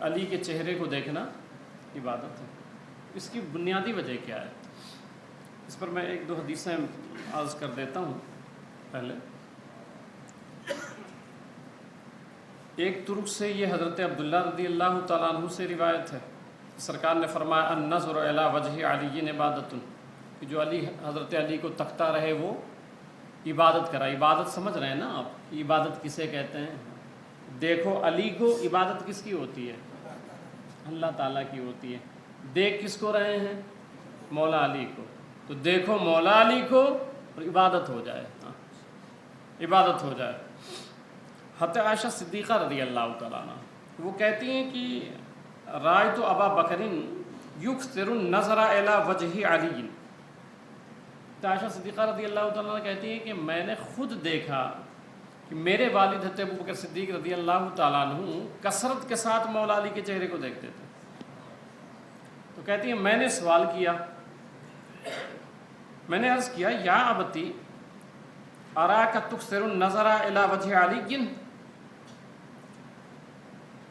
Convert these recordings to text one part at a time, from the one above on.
علی کے چہرے کو دیکھنا عبادت ہے۔ اس کی بنیادی وجہ کیا ہے؟ اس پر میں ایک دو حدیثیں عرض کر دیتا ہوں۔ پہلے ایک ترک سے یہ حضرت عبداللہ رضی اللہ تعالیٰ عنہ سے روایت ہے، سرکار نے فرمایا النظر الی وجہ علی عبادت، کہ جو حضرت علی کو تکتا رہے وہ عبادت کرا۔ عبادت سمجھ رہے ہیں نا آپ، عبادت کسے کہتے ہیں؟ دیکھو علی کو، عبادت کس کی ہوتی ہے؟ اللہ تعالیٰ کی ہوتی ہے۔ دیکھ کس کو رہے ہیں؟ مولا علی کو۔ تو دیکھو مولا علی کو اور عبادت ہو جائے، عبادت ہو جائے۔ حضرت عائشہ صدیقہ رضی اللہ تعالیٰ عنہ وہ کہتی ہیں کہ رأیت ابا بکر یکثر النظر الی وجہ علی۔ عائشہ صدیقہ رضی اللہ تعالیٰ عنہ کہتی ہیں کہ میں نے خود دیکھا کہ میرے والد حضرت ابو بکر صدیق رضی اللہ تعالیٰ عنہ کثرت کے ساتھ مولا علی کے چہرے کو دیکھتے تھے۔ تو کہتی ہیں میں نے سوال کیا، میں نے عرض کیا یا ابتی اراک تکثر النظر الی وجہ علی،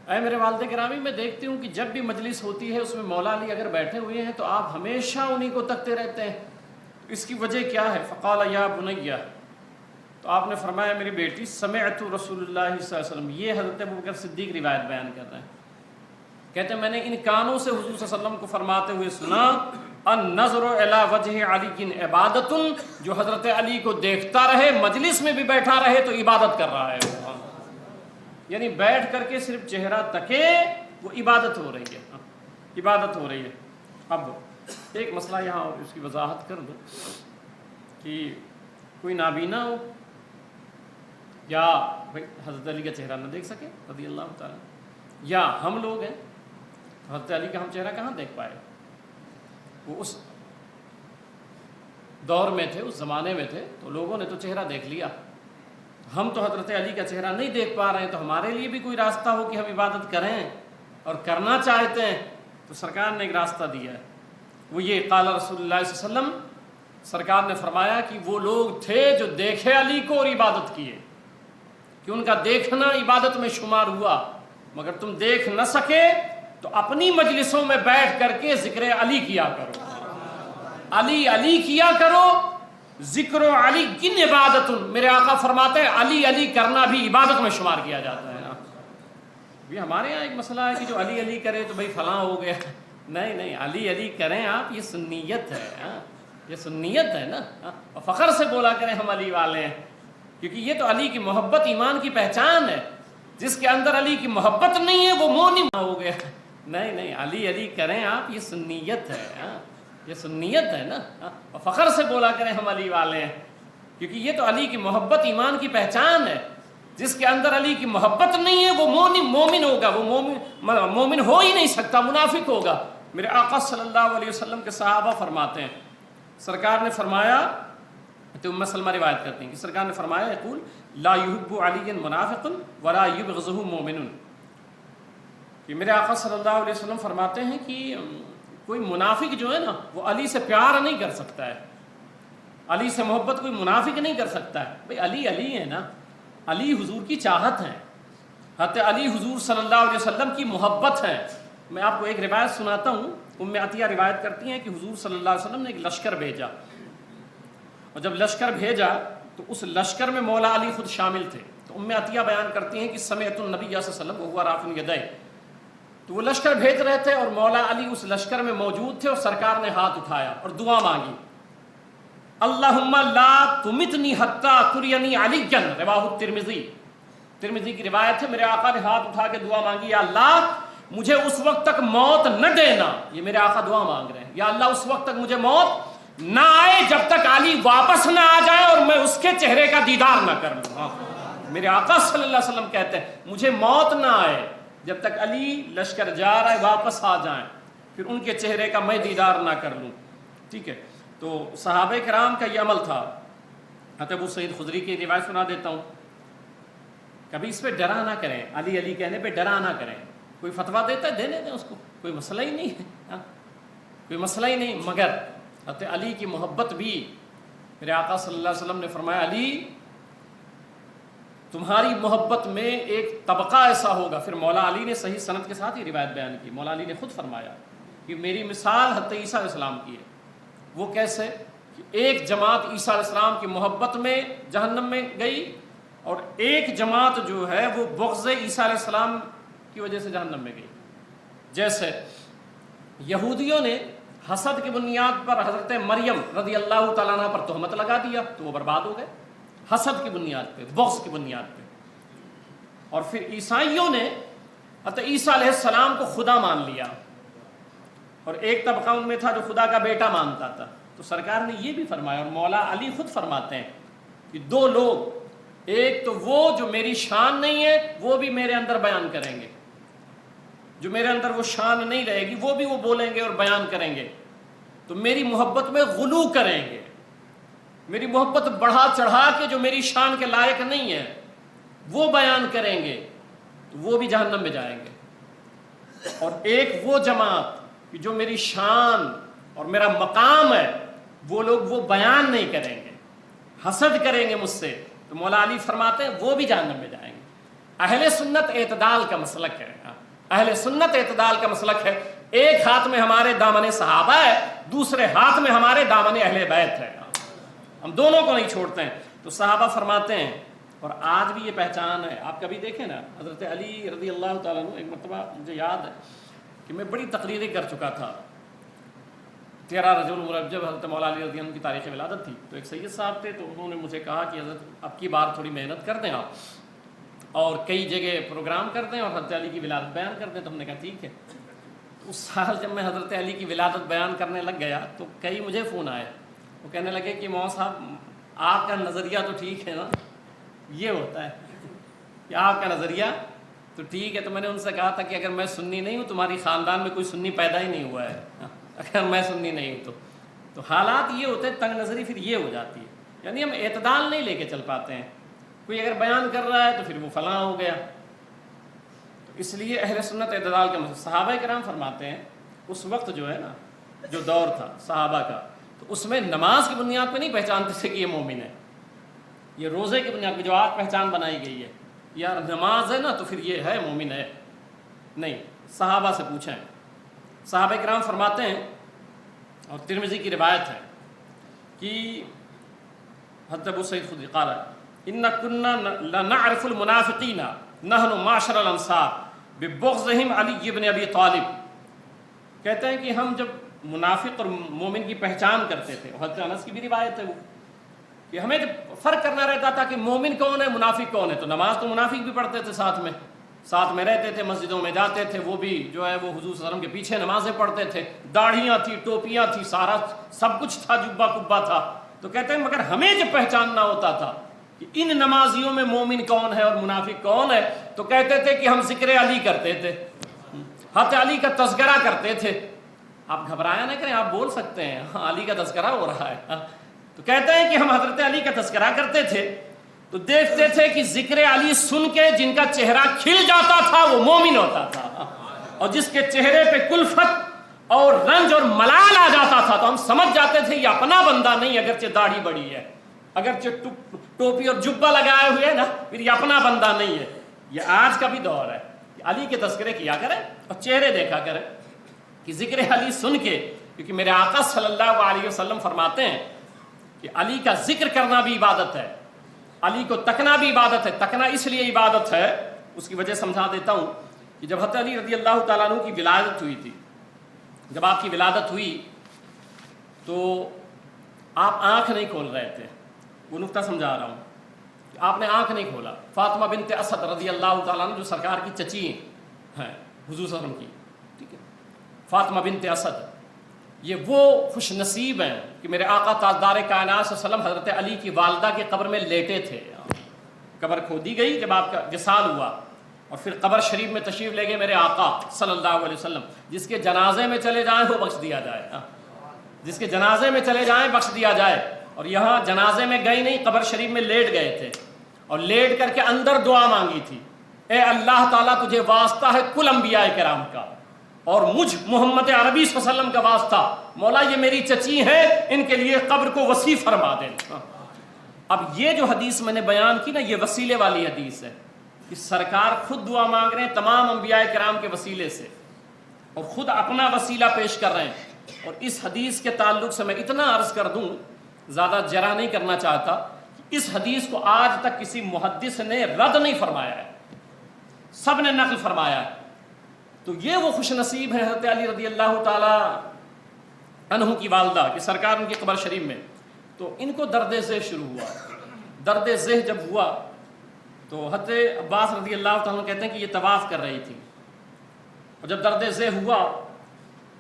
اے میرے والد گرامی میں دیکھتی ہوں کہ جب بھی مجلس ہوتی ہے اس میں مولا علی اگر بیٹھے ہوئے ہیں تو آپ ہمیشہ انہی کو تکتے رہتے ہیں، اس کی وجہ کیا ہے؟ فقال یا بنیہ، تو آپ نے فرمایا میری بیٹی سمعت رسول اللہ صلی اللہ علیہ وسلم، یہ حضرت ابوبکر صدیق روایت بیان کر رہے ہیں، کہتے ہیں میں نے ان کانوں سے حضور صلی اللہ علیہ وسلم کو فرماتے ہوئے سنا النظر الی وجہ علی عبادت، جو حضرت علی کو دیکھتا رہے مجلس میں بھی بیٹھا رہے تو عبادت کر رہا ہے، یعنی بیٹھ کر کے صرف چہرہ تکے وہ عبادت ہو رہی ہے، عبادت ہو رہی ہے۔ اب ایک مسئلہ یہاں اور اس کی وضاحت کر دوں کہ کوئی نابینا ہو یا حضرت علی کا چہرہ نہ دیکھ سکے رضی اللہ تعالیٰ، یا ہم لوگ ہیں تو حضرت علی کا ہم چہرہ کہاں دیکھ پائے؟ وہ اس دور میں تھے، اس زمانے میں تھے، تو لوگوں نے تو چہرہ دیکھ لیا، ہم تو حضرت علی کا چہرہ نہیں دیکھ پا رہے ہیں، تو ہمارے لیے بھی کوئی راستہ ہو کہ ہم عبادت کریں اور کرنا چاہتے ہیں، تو سرکار نے ایک راستہ دیا ہے، وہ یہ قال رسول اللہ صلی اللہ علیہ وسلم، سرکار نے فرمایا کہ وہ لوگ تھے جو دیکھے علی کو اور عبادت کیے، کہ ان کا دیکھنا عبادت میں شمار ہوا، مگر تم دیکھ نہ سکے تو اپنی مجلسوں میں بیٹھ کر کے ذکر علی کیا کرو، علی علی کیا کرو، ذکر علی کن عبادت، میرے آقا فرماتے ہیں علی علی کرنا بھی عبادت میں شمار کیا جاتا ہے نا۔ بھی ہمارے یہاں ایک مسئلہ ہے کہ جو علی علی کرے تو بھائی فلاں ہو گیا، نہیں نہیں، علی علی کریں آپ، یہ سنیت ہے، یہ سنیت ہے نا، اور فخر سے بولا کریں ہم علی والے ہیں، کیونکہ یہ تو علی کی محبت ایمان کی پہچان ہے، جس کے اندر علی کی محبت نہیں ہے وہ مومن ہو گیا، نہیں نہیں، علی علی کریں آپ، یہ سنیت ہے، یہ سنیت ہے نا، اور فخر سے بولا کریں ہم علی والے ہیں، کیونکہ یہ تو علی کی محبت ایمان کی پہچان ہے، جس کے اندر علی کی محبت نہیں ہے وہ مومن ہوگا، وہ مومن ہو ہی نہیں سکتا، منافق ہوگا۔ میرے آقا صلی اللہ علیہ وسلم کے صحابہ فرماتے ہیں، سرکار نے فرمایا، تو ام سلمہ روایت کرتے ہیں کہ سرکار نے فرمایا یقول لا یحب علی منافق ولا یبغضہ مومن، کہ میرے آقا صلی اللہ علیہ وسلم فرماتے ہیں کہ کوئی منافق جو ہے نا وہ علی سے پیار نہیں کر سکتا ہے، علی سے محبت کوئی منافق نہیں کر سکتا ہے، بھئی علی علی ہے نا، علی حضور کی چاہت ہے، حضرت علی حضور صلی اللہ علیہ وسلم کی محبت ہے۔ میں آپ کو ایک روایت سناتا ہوں، ام عطیہ روایت کرتی ہیں کہ حضور صلی اللہ علیہ وسلم نے ایک لشکر بھیجا، اور جب لشکر بھیجا تو اس لشکر میں مولا علی خود شامل تھے، تو ام عطیہ بیان کرتی ہیں کہ سمعت النبی صلی اللہ علیہ وسلم وهو رافع یدیہ، تو وہ لشکر بھیج رہے تھے اور مولا علی اس لشکر میں موجود تھے، اور سرکار نے ہاتھ اٹھایا اور دعا مانگی، اللہم لا تمتنی حتی ترینی علیا، رواہ ترمذی کی روایت ہے، میرے آقا نے ہاتھ اٹھا کے دعا مانگی، یا اللہ مجھے اس وقت تک موت نہ دینا، یہ میرے آقا دعا مانگ رہے ہیں، یا اللہ اس وقت تک مجھے موت نہ آئے جب تک علی واپس نہ آ جائے اور میں اس کے چہرے کا دیدار نہ کر لوں۔ میرے آقا صلی اللہ علیہ وسلم کہتے ہیں مجھے موت نہ آئے جب تک علی لشکر جا رہا ہے واپس آ جائیں، پھر ان کے چہرے کا میں دیدار نہ کر لوں، ٹھیک ہے۔ تو صحابہ کرام کا یہ عمل تھا۔ حضرت ابو سعید خدری کی روایت سنا دیتا ہوں، کبھی اس پہ ڈرا نہ کریں، علی علی کہنے پہ ڈرا نہ کریں، کوئی فتویٰ دیتا ہے دینے دیں اس کو، کوئی مسئلہ ہی نہیں ہے، کوئی مسئلہ ہی نہیں، مگر حضرت علی کی محبت بھی، میرے آقا صلی اللہ علیہ وسلم نے فرمایا علی تمہاری محبت میں ایک طبقہ ایسا ہوگا. پھر مولا علی نے صحیح سند کے ساتھ یہ روایت بیان کی. مولا علی نے خود فرمایا کہ میری مثال حضرت عیسیٰ علیہ السلام کی ہے. وہ کیسے کہ ایک جماعت عیسیٰ علیہ السلام کی محبت میں جہنم میں گئی اور ایک جماعت جو ہے وہ بغض عیسیٰ علیہ السلام کی وجہ سے جہنم میں گئی. جیسے یہودیوں نے حسد کی بنیاد پر حضرت مریم رضی اللہ تعالیٰ عنہ پر تہمت لگا دیا تو وہ برباد ہو گئے حسد کی بنیاد پہ, بغض کی بنیاد پہ. اور پھر عیسائیوں نے حضرت عیسیٰ علیہ السلام کو خدا مان لیا اور ایک طبقہ ان میں تھا جو خدا کا بیٹا مانتا تھا. تو سرکار نے یہ بھی فرمایا اور مولا علی خود فرماتے ہیں کہ دو لوگ, ایک تو وہ جو میری شان نہیں ہے وہ بھی میرے اندر بیان کریں گے, جو میرے اندر وہ شان نہیں رہے گی وہ بھی وہ بولیں گے اور بیان کریں گے, تو میری محبت میں غلو کریں گے, میری محبت بڑھا چڑھا کے جو میری شان کے لائق نہیں ہے وہ بیان کریں گے, تو وہ بھی جہنم میں جائیں گے. اور ایک وہ جماعت جو میری شان اور میرا مقام ہے وہ لوگ وہ بیان نہیں کریں گے, حسد کریں گے مجھ سے, تو مولا علی فرماتے ہیں وہ بھی جہنم میں جائیں گے. اہل سنت اعتدال کا مسلک ہے, اہل سنت اعتدال کا مسلک ہے. ایک ہاتھ میں ہمارے دامن صحابہ ہے, دوسرے ہاتھ میں ہمارے دامن اہل بیت ہے, ہم دونوں کو نہیں چھوڑتے ہیں. تو صحابہ فرماتے ہیں اور آج بھی یہ پہچان ہے. آپ کبھی دیکھیں نا حضرت علی رضی اللہ تعالیٰ عنہ, ایک مرتبہ مجھے یاد ہے کہ میں بڑی تقریریں کر چکا تھا. 13 رجب المرجب حضرت مولا علی رضی اللہ عنہ کی تاریخ ولادت تھی. تو ایک سید صاحب تھے تو انہوں نے مجھے کہا کہ حضرت اب کی بار تھوڑی محنت کر دیں آپ اور کئی جگہ پروگرام کر دیں اور حضرت علی کی ولادت بیان کر دیں. تو ہم نے کہا ٹھیک ہے. اس سال جب میں حضرت علی کی ولادت بیان کرنے لگ گیا تو کئی مجھے فون آئے, وہ کہنے لگے کہ مولانا صاحب آپ کا نظریہ تو ٹھیک ہے نا, یہ ہوتا ہے کہ آپ کا نظریہ تو ٹھیک ہے. تو میں نے ان سے کہا تھا کہ اگر میں سنی نہیں ہوں, تمہاری خاندان میں کوئی سنی پیدا ہی نہیں ہوا ہے, اگر میں سنی نہیں ہوں تو حالات یہ ہوتے ہیں, تنگ نظری پھر یہ ہو جاتی ہے. یعنی ہم اعتدال نہیں لے کے چل پاتے ہیں. کوئی اگر بیان کر رہا ہے تو پھر وہ فلاں ہو گیا. تو اس لیے اہل سنت اعتدال کا مسئلہ. صحابہ کرام فرماتے ہیں اس وقت جو ہے نا, جو دور تھا صحابہ کا, تو اس میں نماز کی بنیاد پہ نہیں پہچانتے تھے کہ یہ مومن ہے, یہ روزے کی بنیاد پہ جو آج پہچان بنائی گئی ہے یار نماز ہے نا تو پھر یہ ہے مومن ہے. نہیں, صحابہ سے پوچھیں. صحابہ کرام فرماتے ہیں اور ترمذی کی روایت ہے کہ حضرت ابو سعید خدری قال ان كنا لنعرف المنافقین نحن معشر الانصار ببغضهم علی بن ابی طالب. کہتے ہیں کہ ہم جب منافق اور مومن کی پہچان کرتے تھے, حضرت انس کی بھی روایت ہے وہ, کہ ہمیں جب فرق کرنا رہتا تھا کہ مومن کون ہے منافق کون ہے, تو نماز تو منافق بھی پڑھتے تھے, ساتھ میں رہتے تھے, مسجدوں میں جاتے تھے, وہ بھی جو ہے وہ حضور صلی اللہ علیہ وسلم کے پیچھے نمازیں پڑھتے تھے, داڑھیاں تھی, ٹوپیاں تھی, سارا سب کچھ تھا, جبہ کبا تھا. تو کہتے ہیں مگر ہمیں جب پہچاننا ہوتا تھا کہ ان نمازیوں میں مومن کون ہے اور منافق کون ہے, تو کہتے تھے کہ ہم ذکر علی کرتے تھے, حضرت علی کا تذکرہ کرتے تھے. آپ گھبرایا نہ کریں, آپ بول سکتے ہیں ہاں علی کا تذکرہ ہو رہا ہے. تو کہتے ہیں کہ ہم حضرت علی کا تذکرہ کرتے تھے تو دیکھتے تھے کہ ذکر علی سن کے جن کا چہرہ کھل جاتا تھا وہ مومن ہوتا تھا, اور جس کے چہرے پہ کلفت اور رنج اور ملال آ جاتا تھا تو ہم سمجھ جاتے تھے یہ اپنا بندہ نہیں, اگرچہ داڑھی بڑی ہے, اگرچہ ٹوپی اور جبہ لگائے ہوئے ہے نا, پھر یہ اپنا بندہ نہیں ہے. یہ آج کا بھی دور ہے کہ علی کے تذکرے کیا کرے اور چہرے دیکھا کرے کہ ذکر علی سن کے, کیونکہ میرے آقا صلی اللہ علیہ وسلم فرماتے ہیں کہ علی کا ذکر کرنا بھی عبادت ہے, علی کو تکنا بھی عبادت ہے. تکنا اس لیے عبادت ہے, اس کی وجہ سمجھا دیتا ہوں کہ جب حضرت علی رضی اللہ تعالیٰ عنہ کی ولادت ہوئی تھی, جب آپ کی ولادت ہوئی تو آپ آنکھ نہیں کھول رہے تھے, وہ نقطہ سمجھا رہا ہوں, آپ نے آنکھ نہیں کھولا. فاطمہ بنت اسد رضی اللہ تعالیٰ عنہ جو سرکار کی چچی ہیں حضور صلی اللہ علیہ وسلم کی, ٹھیک ہے, فاطمہ بنت اسد, یہ وہ خوش نصیب ہیں کہ میرے آقا تاجدار کائنات صلی اللہ علیہ وسلم حضرت علی کی والدہ کی قبر میں لیٹے تھے. قبر کھودی گئی جب آپ کا وصال ہوا, اور پھر قبر شریف میں تشریف لے گئے میرے آقا صلی اللہ علیہ وسلم. جس کے جنازے میں چلے جائیں وہ بخش دیا جائے, جس کے جنازے میں چلے جائیں بخش دیا جائے. اور یہاں جنازے میں گئی نہیں, قبر شریف میں لیٹ گئے تھے اور لیٹ کر کے اندر دعا مانگی تھی, اے اللہ تعالیٰ تجھے واسطہ ہے کل انبیاء کرام کا اور مجھ محمد عربی صلی اللہ علیہ وسلم کا واسطہ, مولا یہ میری چچی ہے, ان کے لیے قبر کو وسیع فرما دے. اب یہ جو حدیث میں نے بیان کی نا، یہ وسیلے والی حدیث ہے کہ سرکار خود دعا مانگ رہے ہیں تمام انبیاء کرام کے وسیلے سے، اور خود اپنا وسیلہ پیش کر رہے ہیں۔ اور اس حدیث کے تعلق سے میں اتنا عرض کر دوں، زیادہ جرح نہیں کرنا چاہتا، اس حدیث کو آج تک کسی محدث نے رد نہیں فرمایا ہے، سب نے نقل فرمایا ہے۔ تو یہ وہ خوش نصیب ہے حضرت علی رضی اللہ تعالی عنہ کی والدہ کہ سرکار ان کی قبر شریف میں، تو ان کو درد ذہ شروع ہوا۔ درد ذہ جب ہوا تو حضرت عباس رضی اللہ تعالیٰ عنہ کہتے ہیں کہ یہ طواف کر رہی تھی، اور جب درد ذہ ہوا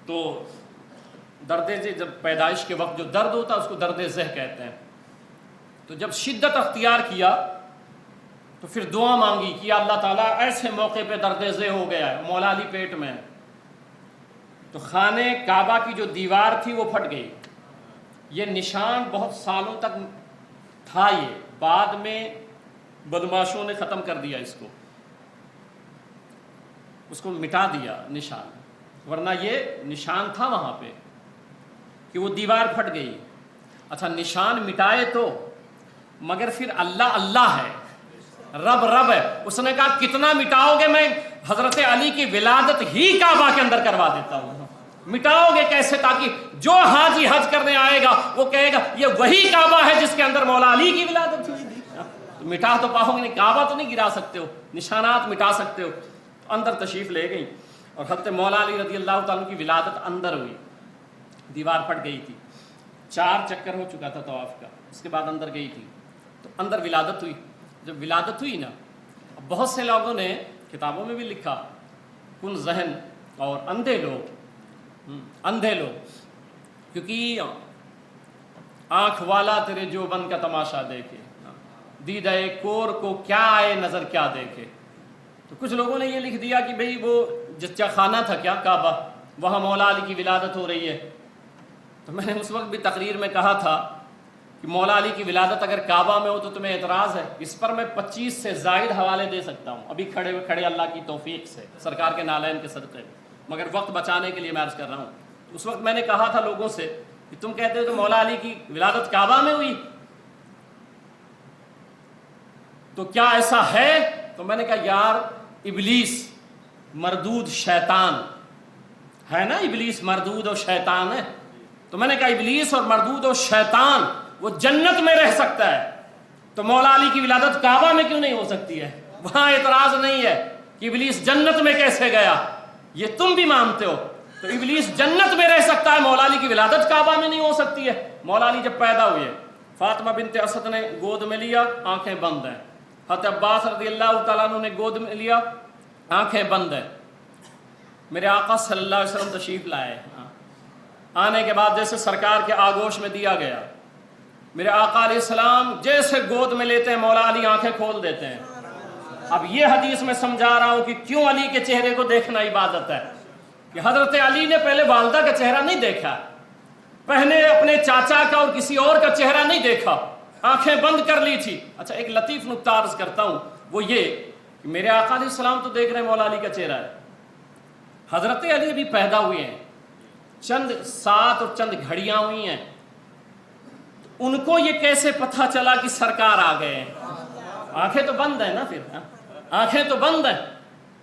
تو درد ذہ جب پیدائش کے وقت جو درد ہوتا ہے اس کو درد ذہ کہتے ہیں۔ تو جب شدت اختیار کیا تو پھر دعا مانگی کہ اللہ تعالیٰ ایسے موقع پہ درد ذہ ہو گیا ہے، مولا علی پیٹ میں، تو خانہ کعبہ کی جو دیوار تھی وہ پھٹ گئی۔ یہ نشان بہت سالوں تک تھا، یہ بعد میں بدماشوں نے ختم کر دیا اس کو مٹا دیا نشان، ورنہ یہ نشان تھا وہاں پہ کہ وہ دیوار پھٹ گئی۔ اچھا نشان مٹائے تو، مگر پھر اللہ اللہ ہے، رب رب ہے۔ اس نے کہا کتنا مٹاؤ گے، میں حضرت علی کی ولادت ہی کعبہ کے اندر کروا دیتا ہوں۔ مٹاؤ گے کیسے؟ تاکہ جو حاجی حج کرنے آئے گا وہ کہے گا یہ وہی کعبہ ہے جس کے اندر مولا علی کی ولادت ہوئی تھی۔ مٹا تو پاؤ گے نہیں، کعبہ تو نہیں گرا سکتے ہو، نشانات مٹا سکتے ہو۔ اندر تشریف لے گئی اور حضرت مولا علی رضی اللہ تعالیٰ کی ولادت اندر ہوئی، دیوار پھٹ گئی تھی، 4 چکر ہو چکا تھا طواف کا، اس کے بعد اندر گئی تھی تو اندر ولادت ہوئی۔ جب ولادت ہوئی نا، بہت سے لوگوں نے کتابوں میں بھی لکھا، کن ذہن اور اندھے لوگ کیونکہ آنکھ والا تیرے جو بن کا تماشا دیکھے، دیدہ کور کو کیا آئے نظر کیا دیکھے۔ تو کچھ لوگوں نے یہ لکھ دیا کہ بھئی وہ جچہ خانہ تھا کیا کعبہ، وہاں مولا علی کی ولادت ہو رہی ہے۔ تو میں نے اس وقت بھی تقریر میں کہا تھا کہ مولا علی کی ولادت اگر کعبہ میں ہو تو تمہیں اعتراض ہے؟ اس پر میں 25 سے زائد حوالے دے سکتا ہوں ابھی کھڑے اللہ کی توفیق سے، سرکار کے نالین کے صدقے، مگر وقت بچانے کے لیے میں عرض کر رہا ہوں۔ اس وقت میں نے کہا تھا لوگوں سے کہ تم کہتے ہو تو مولا علی کی ولادت کعبہ میں ہوئی، تو کیا ایسا ہے؟ تو میں نے کہا یار ابلیس مردود شیطان ہے نا، ابلیس مردود اور شیطان ہے، تو میں نے کہا ابلیس اور مردود اور شیطان وہ جنت میں رہ سکتا ہے، تو مولا علی کی ولادت کعبہ میں کیوں نہیں ہو سکتی ہے؟ وہاں اعتراض نہیں ہے کہ ابلیس جنت میں کیسے گیا، یہ تم بھی مانتے ہو۔ تو ابلیس جنت میں رہ سکتا ہے، مولا علی کی ولادت کعبہ میں نہیں ہو سکتی ہے۔ مولا علی جب پیدا ہوئے، فاطمہ بنت اسد نے گود میں لیا، آنکھیں بند ہیں۔ حضرت عباس رضی اللہ تعالیٰ عنہ نے گود میں لیا، آنکھیں بند ہیں۔ میرے آقا صلی اللہ علیہ وسلم تشریف لائے، آنے کے بعد جیسے سرکار کے آگوش میں دیا گیا، میرے آقا علیہ السلام جیسے گود میں لیتے ہیں مولا علی آنکھیں کھول دیتے ہیں۔ اب یہ حدیث میں سمجھا رہا ہوں کہ کیوں علی کے چہرے کو دیکھنا عبادت ہے، کہ حضرت علی نے پہلے والدہ کا چہرہ نہیں دیکھا، پہلے اپنے چاچا کا اور کسی اور کا چہرہ نہیں دیکھا، آنکھیں بند کر لی تھی۔ اچھا ایک لطیف نکتہ عرض کرتا ہوں، وہ یہ کہ میرے آقا علیہ السلام تو دیکھ رہے ہیں مولا علی کا چہرہ ہے، حضرت علی ابھی پیدا ہوئے ہیں، چند ساتھ اور چند گھڑیاں ہوئی ہیں، ان کو یہ کیسے پتہ چلا کہ سرکار آ گئے ہیں؟ آنکھیں تو بند ہیں نا، پھر آنکھیں تو بند ہیں،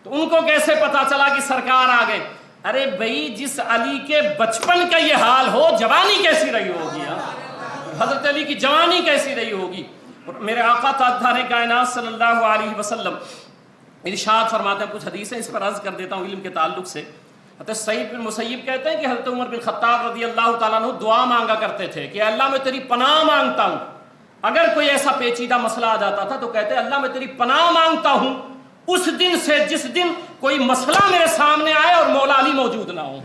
تو ان کو کیسے پتہ چلا کہ سرکار آ گئے؟ ارے بھائی جس علی کے بچپن کا یہ حال ہو، جوانی کیسی رہی ہوگی؟ حضرت علی کی جوانی کیسی رہی ہوگی؟ میرے آقا تاجدار کائنات صلی اللہ علیہ وسلم ارشاد فرماتے ہیں، کچھ حدیثیں اس پر عرض کر دیتا ہوں علم کے تعلق سے۔ حضرت سعید بن مسیب کہتے ہیں کہ حضرت عمر بن خطاب رضی اللہ تعالیٰ عنہ دعا مانگا کرتے تھے کہ اللہ میں تیری پناہ مانگتا ہوں، اگر کوئی ایسا پیچیدہ مسئلہ آ جاتا تھا تو کہتے ہیں اللہ میں تیری پناہ مانگتا ہوں اس دن سے جس دن کوئی مسئلہ میرے سامنے آئے اور مولا علی موجود نہ ہو،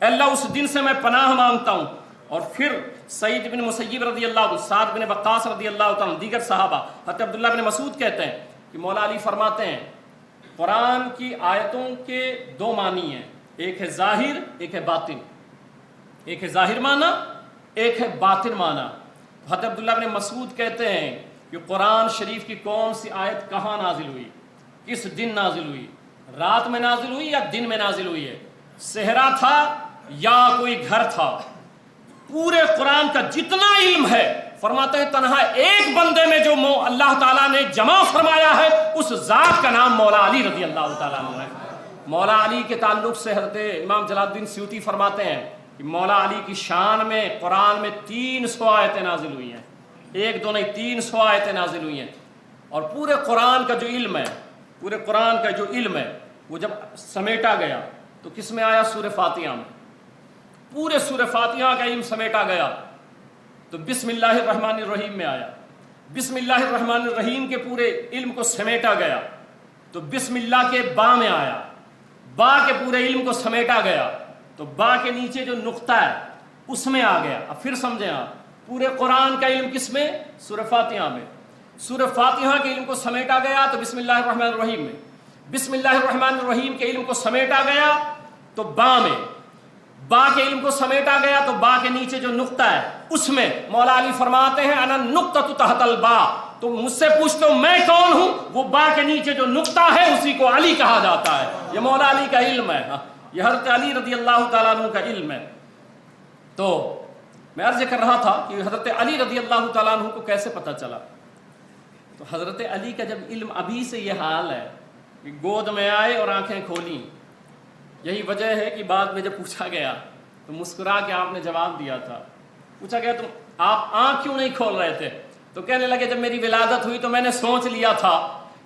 اللہ اس دن سے میں پناہ مانگتا ہوں۔ اور پھر سعید بن مسیب رضی اللہ عنہ، سعد بن وقاص رضی اللہ عنہ، دیگر صحابہ، حضرت عبداللہ بن مسعود کہتے ہیں کہ مولا علی فرماتے ہیں قرآن کی آیتوں کے 2 معنی ہیں، ایک ہے ظاہر، ایک ہے باطن، ایک ہے ظاہر معنی، ایک ہے باطن معنی۔ حضرت عبداللہ بن مسعود کہتے ہیں کہ قرآن شریف کی کون سی آیت کہاں نازل ہوئی، کس دن نازل ہوئی، رات میں نازل ہوئی یا دن میں نازل ہوئی ہے، صحرا تھا یا کوئی گھر تھا، پورے قرآن کا جتنا علم ہے فرماتے ہیں تنہا ایک بندے میں جو اللہ تعالیٰ نے جمع فرمایا ہے اس ذات کا نام مولا علی رضی اللہ تعالیٰ عنہ ہے۔ مولا علی کے تعلق سے حضرت امام جلال الدین سیوطی فرماتے ہیں کہ مولا علی کی شان میں قرآن میں 300 آیتیں نازل ہوئی ہیں، ایک دو نہیں 300 آیتیں نازل ہوئی ہیں۔ اور پورے قرآن کا جو علم ہے، پورے قرآن کا جو علم ہے وہ جب سمیٹا گیا تو کس میں آیا؟ سورہ فاتحہ میں۔ پورے سورہ فاتحہ کا علم سمیٹا گیا تو بسم اللہ الرحمن الرحیم میں آیا۔ بسم اللہ الرحمن الرحیم کے پورے علم کو سمیٹا گیا تو بسم اللہ کے با میں آیا، با کے پورے علم کو سمیٹا گیا تو با کے نیچے جو نقطہ ہے اس میں آ گیا۔ اب پھر سمجھیں آپ، پورے قرآن کا علم کس میں؟ سورہ فاتحہ میں۔ سورہ فاتحہ کے علم کو سمیٹا گیا تو بسم اللہ الرحمن الرحیم میں، بسم اللہ الرحمن الرحیم کے علم کو سمیٹا گیا تو با میں، با کے علم کو سمیٹا گیا تو با کے نیچے جو نقطہ ہے اس میں۔ مولا علی فرماتے ہیں انا النقطۃ تحت البا، تم مجھ سے پوچھتے ہو میں کون ہوں؟ وہ با کے نیچے جو نقطہ ہے اسی کو علی کہا جاتا ہے۔ یہ مولا علی کا علم ہے، یہ حضرت علی رضی اللہ تعالیٰ عنہ کا علم ہے۔ تو میں عرض کر رہا تھا کہ حضرت علی رضی اللہ تعالیٰ عنہ کو کیسے پتہ چلا؟ تو حضرت علی کا جب علم ابھی سے یہ حال ہے کہ گود میں آئے اور آنکھیں کھولیں، یہی وجہ ہے کہ بعد میں جب پوچھا گیا تو مسکرا کے آپ نے جواب دیا تھا۔ پوچھا گیا تم آپ آنکھ کیوں نہیں کھول رہے تھے؟ تو کہنے لگے جب میری ولادت ہوئی تو میں نے سوچ لیا تھا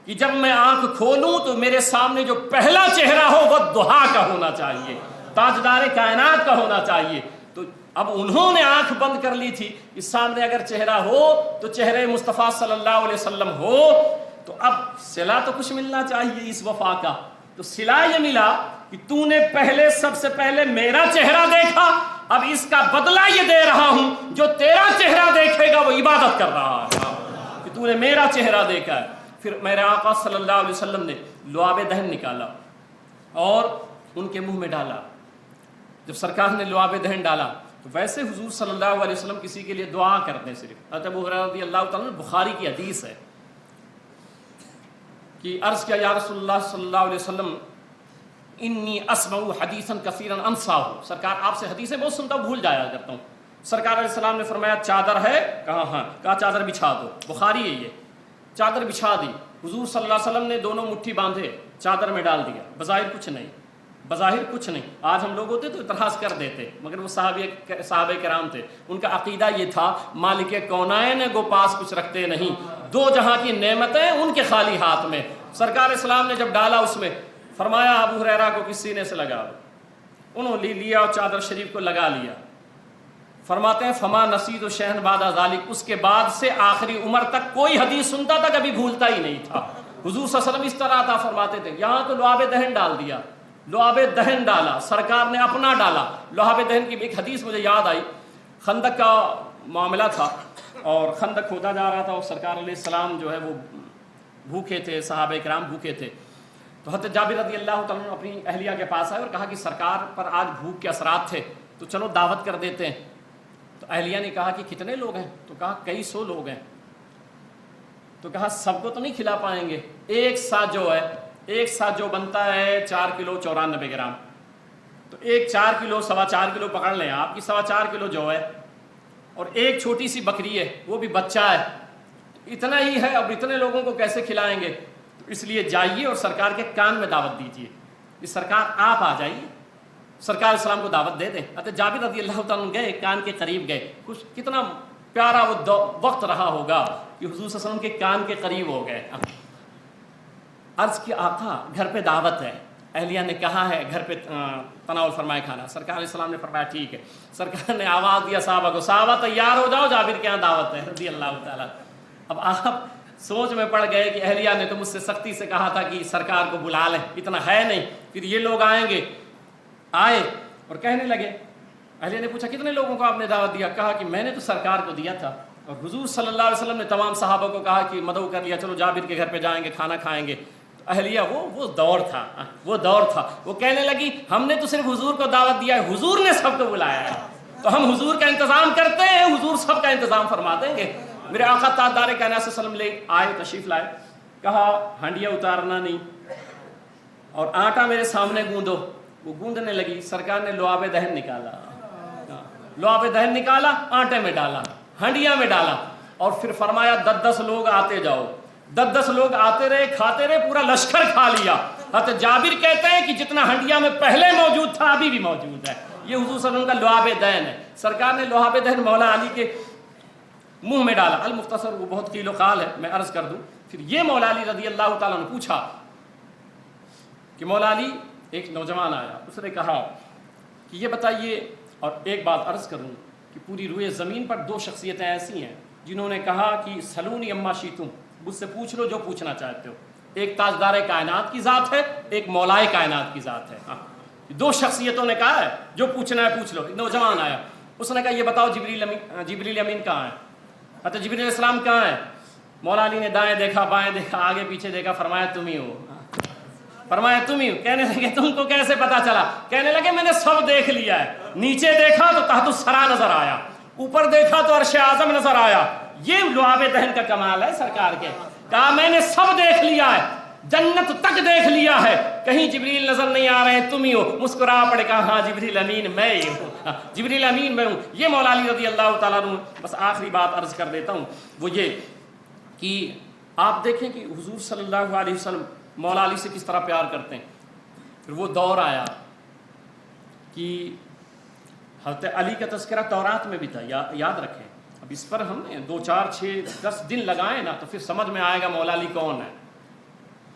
کہ جب میں آنکھ کھولوں تو میرے سامنے جو پہلا چہرہ ہو وہ دہا کا ہونا چاہیے، تاجدار کائنات کا ہونا چاہیے۔ تو اب انہوں نے آنکھ بند کر لی تھی کہ سامنے اگر چہرہ ہو تو چہرے مصطفیٰ صلی اللہ علیہ وسلم ہو، تو اب صلہ تو کچھ ملنا چاہیے اس وفا کا۔ تو صلہ یہ ملا کہ تو نے پہلے سب سے پہلے میرا چہرہ دیکھا، اب اس کا بدلہ یہ دے رہا ہوں جو تیرا چہرہ دیکھے گا وہ عبادت کر رہا ہے کہ تو نے میرا چہرہ دیکھا ہے۔ پھر میرے آقا صلی اللہ علیہ وسلم نے لعاب دہن نکالا اور ان کے منہ میں ڈالا۔ جب سرکار نے لعاب دہن ڈالا تو ویسے حضور صلی اللہ علیہ وسلم کسی کے لیے دعا کرتے ہیں صرف۔ حضرت ابو ہریرہ رضی اللہ تعالیٰ عنہ، بخاری کی حدیث ہے کہ عرض کیا یا رسول اللہ صلی اللہ علیہ وسلم انی اسمع حدیثا کثیرا انساہ، سرکار آپ سے حدیثیں بہت سنتا ہوں بھول جایا کرتا ہوں۔ سرکار علیہ السلام نے فرمایا چادر ہے؟ کہا ہاں۔ کہا چادر بچھا دو، بخاری ہے یہ۔ چادر بچھا دی، حضور صلی اللہ علیہ وسلم نے دونوں مٹھی باندھے، چادر میں ڈال دیا، بظاہر کچھ نہیں، بظاہر کچھ نہیں۔ آج ہم لوگ ہوتے تو اعتراض کر دیتے، مگر وہ صحابہ کرام تھے، ان کا عقیدہ یہ تھا مالک کونین گو پاس کچھ رکھتے نہیں، دو جہاں کی نعمتیں ان کے خالی ہاتھ میں۔ سرکار اسلام نے جب ڈالا اس میں فرمایا ابو ہریرہ کو کس سینے سے لگا دو، انہوں نے لیا اور چادر شریف کو لگا لیا۔ فرماتے ہیں فما نسیت و شہن بعد ذالک، اس کے بعد سے آخری عمر تک کوئی حدیث سنتا تھا کبھی بھولتا ہی نہیں تھا۔ حضور صلی اللہ علیہ وسلم اس طرح تھا فرماتے تھے، یہاں تو لعاب دہن ڈال دیا، لعاب دہن ڈالا، سرکار نے اپنا ڈالا۔ لعاب دہن کی ایک حدیث مجھے یاد آئی، خندق کا معاملہ تھا اور خندق کھودا جا رہا تھا اور سرکار علیہ السلام جو ہے وہ بھوکے تھے، صحابہ کرام بھوکے تھے۔ تو حضرت جابر رضی اللہ تعالیٰ عنہ اپنی اہلیہ کے پاس آئے اور کہا کہ سرکار پر آج بھوک کے اثرات تھے تو چلو دعوت کر دیتے ہیں۔ تو اہلیہ نے کہا کہ کتنے لوگ ہیں؟ تو کہا کئی سو لوگ ہیں۔ تو کہا سب کو تو نہیں کھلا پائیں گے، ایک سا جو ہے، ایک سا جو بنتا ہے 4 کلو 94 گرام، تو ایک 4 کلو 4.25 کلو پکڑ لیں آپ کی 4.25 کلو جو ہے، اور ایک چھوٹی سی بکری ہے وہ بھی بچہ ہے، اتنا ہی ہے، اب اتنے لوگوں کو کیسے کھلائیں گے؟ اس لیے جائیے اور سرکار کے کان میں دعوت دیجیے کہ سرکار آپ آ جائیے، سرکار اسلام کو دعوت دے دیں۔ حضرت جابر رضی اللہ تعالیٰ گئے، کان کے قریب گئے، کچھ کتنا پیارا وہ وقت رہا ہوگا کہ حضور صلی اللہ علیہ وسلم کے کان کے قریب ہو گئے۔ عرض کی آقا گھر پہ دعوت ہے، اہلیہ نے کہا ہے گھر پہ تناول فرمائے کھانا۔ سرکار علیہ السلام نے فرمایا ٹھیک ہے۔ سرکار نے آواز دیا صحابہ کو، صحابہ تیار ہو جاؤ، جابر کے یہاں دعوت ہے رضی اللہ تعالیٰ۔ اب آپ سوچ میں پڑ گئے کہ اہلیہ نے تو مجھ سے سختی سے کہا تھا کہ سرکار کو بلا لیں، اتنا ہے نہیں، پھر یہ لوگ آئیں گے۔ آئے اور کہنے لگے، اہلیہ نے پوچھا کتنے لوگوں کو آپ نے دعوت دیا؟ کہا کہ میں نے تو سرکار کو دیا تھا، اور حضور صلی اللہ علیہ وسلم نے تمام صحابہ کو کہا کہ مدعو کر لیا، چلو جابر کے گھر پہ جائیں گے، کھانا کھائیں گے۔ اہلیہ وہ دور تھا، وہ کہنے لگی ہم نے تو صرف حضور کو دعوت دیا ہے، حضور نے سب کو بلایا ہے، تو ہم حضور کا انتظام کرتے ہیں، حضور سب کا انتظام فرما دیں گے۔ میرے آقا تاجدار کائنات صلی اللہ علیہ وسلم لے آئے، تشریف لائے، کہا ہنڈیا اتارنا نہیں اور آٹا میرے سامنے گوندو۔ وہ گوندنے لگی، سرکار نے لعاب دہن نکالا، لعاب دہن نکالا، آٹے میں ڈالا، ہنڈیا میں ڈالا، اور پھر فرمایا 10 لوگ آتے جاؤ. 10 لوگ آتے رہے, کھاتے رہے, پورا لشکر کھا لیا. حضرت جابر کہتے ہیں کہ جتنا ہنڈیا میں پہلے موجود تھا ابھی بھی موجود ہے. یہ حضور صلی اللہ علیہ وسلم کا لعاب دین ہے. سرکار نے لعاب دین مولا علی کے منہ میں ڈالا. المختصر وہ بہت قیل و قال ہے, میں عرض کر دوں. پھر یہ مولا علی رضی اللہ تعالیٰ نے پوچھا کہ مولا علی, ایک نوجوان آیا, اس نے کہا کہ یہ بتائیے, اور ایک بات عرض کروں کہ پوری روئے زمین پر 2 شخصیتیں ایسی ہیں جنہوں نے کہا کہ سلونی اما شیتم, مجھ سے پوچھ لو جو پوچھنا چاہتے ہو. ایک تاجدار کائنات کی ذات ہے, ایک مولائے کائنات کی ذات ہے. 2 شخصیتوں نے کہا ہے جو پوچھنا ہے پوچھ لو. نوجوان آیا, اس نے کہا یہ بتاؤ جبریل امین کہاں ہے؟ حضرت جبریل علیہ السلام کہاں ہے؟ مولا علی نے دائیں دیکھا, بائیں دیکھا, آگے پیچھے دیکھا, فرمایا تم ہی ہو. فرمایا تم ہی ہو. کہنے لگے تم کو کیسے پتا چلا؟ کہنے لگے میں نے سب دیکھ لیا ہے. نیچے دیکھا تو تحت الثری نظر آیا, اوپر دیکھا تو عرش اعظم نظر آیا. یہ لعاب دہن کا کمال ہے سرکار کے. کہا میں نے سب دیکھ لیا ہے, جنت تک دیکھ لیا ہے, کہیں جبریل نظر نہیں آ رہے ہیں, تم ہی ہو. مسکرا پڑے, کہا ہاں جبریل امین میں ہی ہوں, جبریل امین میں ہوں. یہ مولا علی رضی اللہ تعالیٰ عنہ. بس آخری بات عرض کر دیتا ہوں, وہ یہ کہ آپ دیکھیں کہ حضور صلی اللہ علیہ وسلم مولا علی سے کس طرح پیار کرتے ہیں. پھر وہ دور آیا کہ حضرت علی کا تذکرہ تورات میں بھی تھا, یاد رکھیں. اب اس پر ہم 2 4 6 10 دن لگائیں نا تو پھر سمجھ میں آئے گا مولا علی کون ہے.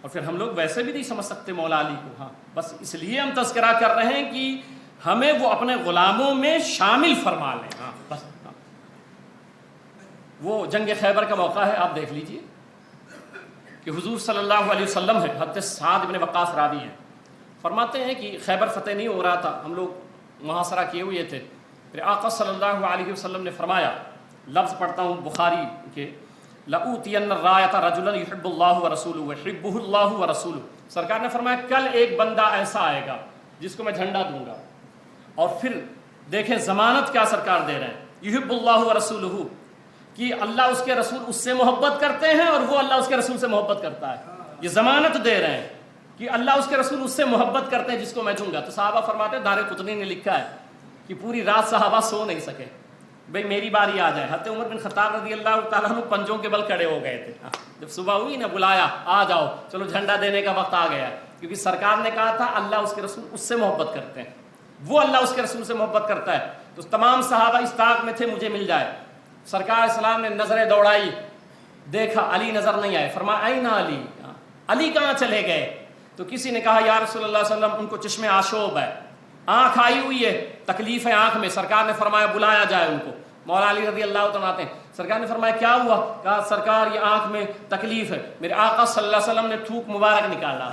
اور پھر ہم لوگ ویسے بھی نہیں سمجھ سکتے مولا علی کو. ہاں بس اس لیے ہم تذکرہ کر رہے ہیں کہ ہمیں وہ اپنے غلاموں میں شامل فرما لیں. ہاں بس. وہ جنگ خیبر کا موقع ہے, آپ دیکھ لیجئے کہ حضور صلی اللہ علیہ وسلم ہے, حضرت سعد بن وقاص راوی ہیں, فرماتے ہیں کہ خیبر فتح نہیں ہو رہا تھا, ہم لوگ محاصرہ کیے ہوئے تھے. پھر آقا صلی اللہ علیہ وسلم نے فرمایا, لفظ پڑھتا ہوں بخاری کے, لَأُوتِيَنَّ الرَّایَةَ رَجُلًا يُحِبُّ اللَّهُ وَرَسُولُهُ وَيُحِبُّهُ اللَّهُ وَرَسُولُهُ. سرکار نے فرمایا کل ایک بندہ ایسا آئے گا جس کو میں جھنڈا دوں گا. اور پھر دیکھیں ضمانت کیا سرکار دے رہے ہیں, يُحِبُّ اللَّهُ وَرَسُولُهُ, کہ اللہ اس کے رسول اس سے محبت کرتے ہیں اور وہ اللہ اس کے رسول سے محبت کرتا ہے. یہ ضمانت دے رہے ہیں کہ اللہ اس کے رسول اس سے محبت کرتے ہیں جس کو میں دوں گا. تو صحابہ فرماتے ہیں, دارقطنی نے لکھا ہے کہ پوری رات صحابہ سو نہیں سکے, بھئی میری باری آ جائے. حضرت عمر بن خطاب رضی اللہ تعالیٰ عنہ پنجوں کے بل کھڑے ہو گئے تھے. جب صبح ہوئی نا, بلایا, آ جاؤ چلو جھنڈا دینے کا وقت آ گیا, کیونکہ سرکار نے کہا تھا اللہ اس کے رسول اس سے محبت کرتے ہیں, وہ اللہ اس کے رسول سے محبت کرتا ہے. تو تمام صحابہ اس طاق میں تھے مجھے مل جائے. سرکار اسلام نے نظریں دوڑائی, دیکھا علی نظر نہیں آئے. فرمایا این علی, علی کہاں چلے گئے؟ تو کسی نے کہا یا رسول اللہ صلی اللہ علیہ وسلم ان کو چشم آشوب ہے, آنکھ آئی ہوئی ہے, تکلیف ہے آنکھ میں. سرکار نے فرمایا بلایا جائے ان کو. مولا علی رضی اللہ تعالیٰ آتے ہیں. سرکار نے فرمایا کیا ہوا؟ کہا سرکار یہ آنکھ میں تکلیف ہے. میرے آقا صلی اللہ علیہ وسلم نے تھوک مبارک نکالا,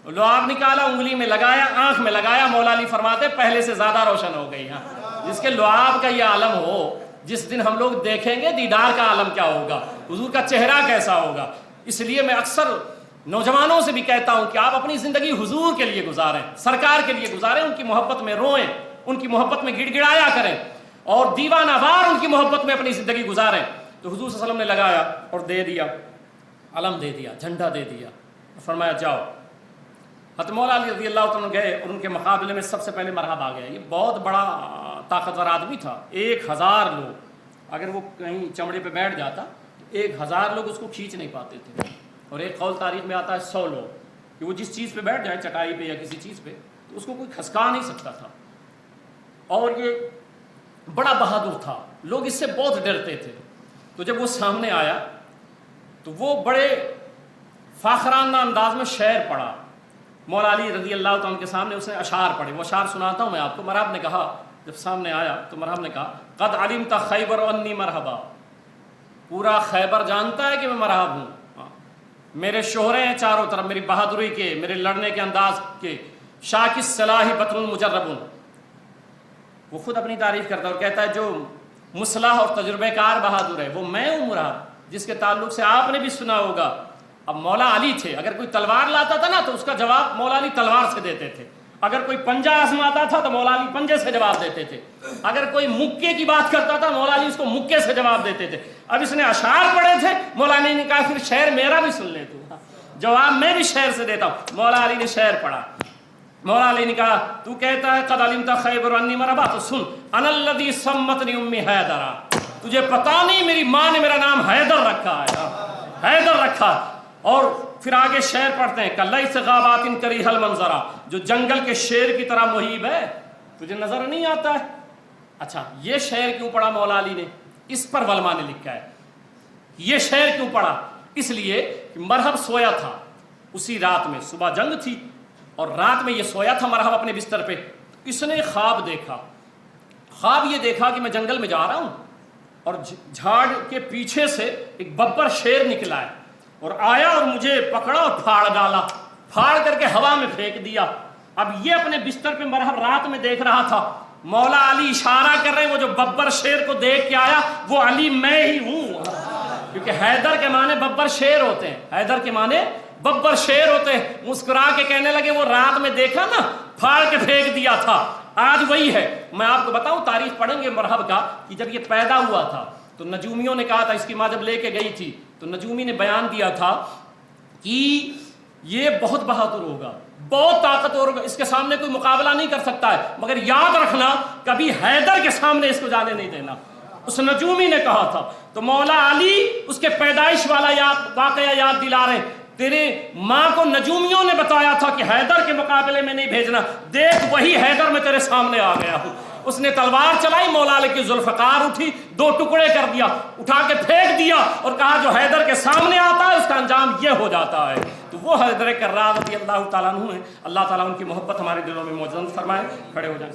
لعاب نکالا, انگلی میں لگایا, آنکھ میں لگایا. مولا علی فرماتے پہلے سے زیادہ روشن ہو گئی. ہاں جس کے لعاب کا یہ عالم ہو, جس دن ہم لوگ دیکھیں گے دیدار کا عالم کیا ہوگا, حضور کا چہرہ کیسا ہوگا. اس لیے میں اکثر نوجوانوں سے بھی کہتا ہوں کہ آپ اپنی زندگی حضور کے لیے گزاریں, سرکار کے لیے گزاریں, ان کی محبت میں روئیں, ان کی محبت میں گڑ گڑایا کریں, اور دیوانہ وار ان کی محبت میں اپنی زندگی گزاریں. تو حضور صلی اللہ علیہ وسلم نے لگایا اور دے دیا, علم دے دیا, جھنڈا دے دیا, فرمایا جاؤ. حضرت مولا علی رضی اللہ تعالیٰ گئے اور ان کے مقابلے میں سب سے پہلے مرحب آ گیا. یہ بہت بڑا طاقتور آدمی تھا. 1000 لوگ, اگر وہ کہیں چمڑے پہ بیٹھ جاتا 1000 لوگ اس کو کھینچ نہیں پاتے تھے. اور ایک قول تاریخ میں آتا ہے 100 لوگ, کہ وہ جس چیز پہ بیٹھ جائے, چٹائی پہ یا کسی چیز پہ, تو اس کو کوئی کھسکا نہیں سکتا تھا. اور یہ بڑا بہادر تھا, لوگ اس سے بہت ڈرتے تھے. تو جب وہ سامنے آیا تو وہ بڑے فاخرانہ انداز میں شعر پڑھا. مولا علی رضی اللہ تعالیٰ کے سامنے اس نے اشعار پڑھے. وہ اشعار سناتا ہوں میں آپ کو. مرحب نے کہا, جب سامنے آیا تو مرحب نے کہا قد علمت خیبر انی مرحبا, پورا خیبر جانتا ہے کہ میں مرحب ہوں. میرے شہرے ہیں چاروں طرف, میری بہادری کے, میرے لڑنے کے انداز کے. شاک الصلاح بطن مجرب, وہ خود اپنی تعریف کرتا ہے اور کہتا ہے جو مسلح اور تجربہ کار بہادر ہے وہ میں ہوں مرحب, جس کے تعلق سے آپ نے بھی سنا ہوگا. اب مولا علی تھے, اگر کوئی تلوار لاتا تھا نا تو اس کا جواب مولا علی تلوار سے دیتے تھے. اگر کوئی پنجہ آزماتا تھا تو مولا علی پنجے سے جواب دیتے تھے. اگر کوئی مکے کی بات کرتا تھا مولا علی اس کو مکے سے جواب دیتے تھے. اب اس نے اشعار پڑھے تھے, مولا علی نے کہا پھر شعر میرا بھی سن لے تو, جواب میں بھی شعر سے دیتا ہوں. مولا علی نے شعر پڑھا. مولا علی نے کہا تو کہتا ہے قد علمت خیبر انی مرحبا, تو سن انا الذی سمتنی امی حیدرا, تجھے پتا نہیں میری ماں نے میرا نام حیدر رکھا ہے، حیدر رکھا۔ اور پھر آگے شعر پڑھتے ہیں، کلیس غابات کریہ المنظرہ، جو جنگل کے شیر کی طرح محیب ہے، تجھے نظر نہیں آتا ہے۔ اچھا یہ شعر کیوں پڑھا مولا علی نے؟ اس پر علماء نے لکھا ہے یہ شعر کیوں پڑھا، اس لیے کہ مرحب سویا تھا اسی رات میں، صبح جنگ تھی اور رات میں یہ سویا تھا مرحب اپنے بستر پہ، اس نے خواب دیکھا، خواب یہ دیکھا کہ میں جنگل میں جا رہا ہوں اور جھاڑ کے پیچھے سے ایک ببر شیر نکلا ہے اور آیا اور مجھے پکڑا اور پھاڑ ڈالا، پھاڑ کر کے ہوا میں پھینک دیا۔ اب یہ اپنے بستر پہ مرحب رات میں دیکھ رہا تھا، مولا علی اشارہ کر رہے ہیں وہ جو ببر شیر کو دیکھ کے آیا وہ علی میں ہی ہوں، کیونکہ حیدر کے معنی ببر شیر ہوتے ہیں، حیدر کے معنی ببر شیر ہوتے ہیں۔ مسکرا کے کہنے لگے وہ رات میں دیکھا نا، پھاڑ کے پھینک دیا تھا، آج وہی ہے۔ میں آپ کو بتاؤں، تاریخ پڑھیں گے مرحب کا، کہ جب یہ پیدا ہوا تھا تو نجومیوں نے کہا تھا، اس کی ماں جب لے کے گئی تھی تو نجومی نے بیان دیا تھا کہ یہ بہت بہادر ہوگا، بہت طاقتور ہوگا، اس کے سامنے کوئی مقابلہ نہیں کر سکتا ہے، مگر یاد رکھنا کبھی حیدر کے سامنے اس کو جانے نہیں دینا، اس نجومی نے کہا تھا۔ تو مولا علی اس کے پیدائش والا واقعہ یاد دلا رہے ہیں، تیرے ماں کو نجومیوں نے بتایا تھا کہ حیدر کے مقابلے میں نہیں بھیجنا، دیکھ وہی حیدر میں تیرے سامنے آ گیا ہوں۔ اس نے تلوار چلائی، مولا علی کی ذوالفقار اٹھی، 2 ٹکڑے کر دیا، اٹھا کے پھینک دیا اور کہا جو حیدر کے سامنے آتا ہے اس کا انجام یہ ہو جاتا ہے۔ تو وہ حیدر کرار رضی اللہ تعالیٰ عنہ ہیں، اللہ تعالیٰ ان کی محبت ہمارے دلوں میں موجود فرمائے۔ کھڑے ہو جائیں۔